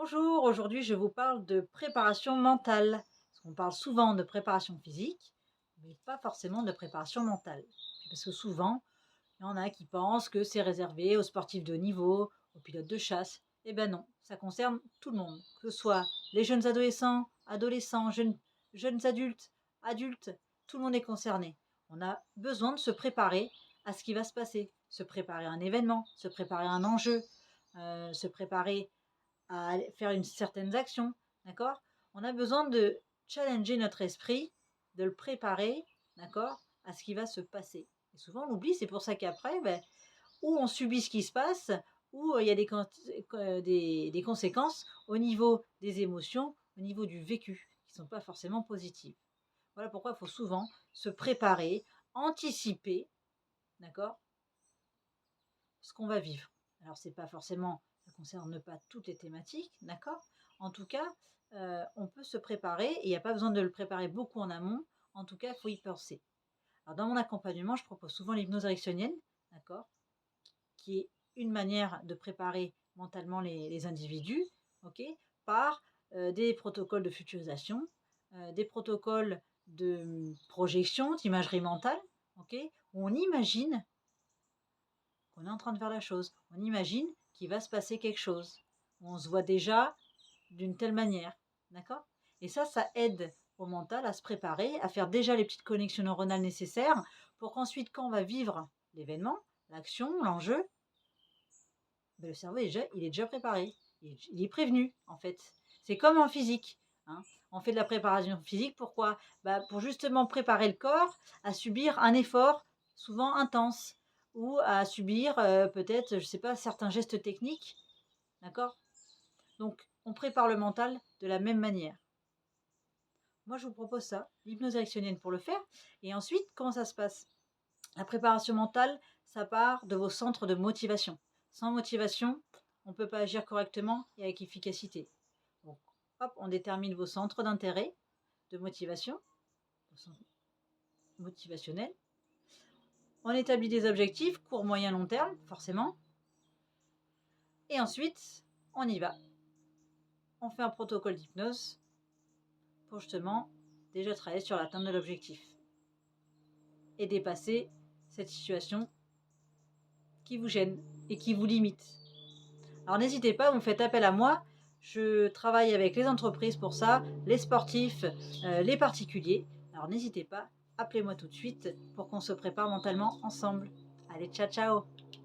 Bonjour, aujourd'hui je vous parle de préparation mentale. Parce qu'on parle souvent de préparation physique, mais pas forcément de préparation mentale. Parce que souvent, il y en a qui pensent que c'est réservé aux sportifs de haut niveau, aux pilotes de chasse. Eh ben non, ça concerne tout le monde, que ce soit les jeunes adolescents, jeunes adultes, adultes, tout le monde est concerné. On a besoin de se préparer à ce qui va se passer, se préparer à un événement, se préparer à un enjeu, se préparer à faire une certaines actions, d'accord? On a besoin de challenger notre esprit, de le préparer, d'accord, à ce qui va se passer. Et souvent on l'oublie, c'est pour ça qu'après, ou on subit ce qui se passe, ou il y a des conséquences au niveau des émotions, au niveau du vécu, qui ne sont pas forcément positives. Voilà pourquoi il faut souvent se préparer, anticiper, d'accord, ce qu'on va vivre. Alors c'est pas forcément ça concerne pas toutes les thématiques, d'accord? En tout cas, on peut se préparer et il y a pas besoin de le préparer beaucoup en amont. En tout cas, il faut y penser. Alors dans mon accompagnement, je propose souvent l'hypnose ericksonienne, d'accord? Qui est une manière de préparer mentalement les individus, OK? Par, des protocoles de futurisation, des protocoles de, projection, d'imagerie mentale, OK? Où on imagine qu'on est en train de faire la chose. On imagine qu'il va se passer quelque chose. On se voit déjà d'une telle manière. D'accord? Et ça aide au mental à se préparer, à faire déjà les petites connexions neuronales nécessaires pour qu'ensuite, quand on va vivre l'événement, l'action, l'enjeu, le cerveau il est déjà préparé. Il est prévenu, en fait. C'est comme en physique, hein. On fait de la préparation physique, pourquoi? Pour justement préparer le corps à subir un effort, souvent intense, ou à subir, peut-être, je ne sais pas, certains gestes techniques, d'accord? Donc on prépare le mental de la même manière. Moi, je vous propose ça, l'hypnose ericksonienne pour le faire et ensuite, comment ça se passe? La préparation mentale, ça part de vos centres de motivation. Sans motivation, on ne peut pas agir correctement et avec efficacité. Donc, hop, on détermine vos centres d'intérêt, de motivation, vos centres motivationnels. On établit des objectifs, court, moyen, long terme, forcément. Et ensuite, on y va. On fait un protocole d'hypnose pour justement déjà travailler sur l'atteinte de l'objectif et dépasser cette situation qui vous gêne et qui vous limite. Alors n'hésitez pas, vous me faites appel à moi. Je travaille avec les entreprises pour ça, les sportifs, les particuliers. Alors n'hésitez pas, appelez-moi tout de suite pour qu'on se prépare mentalement ensemble. Allez, ciao ciao!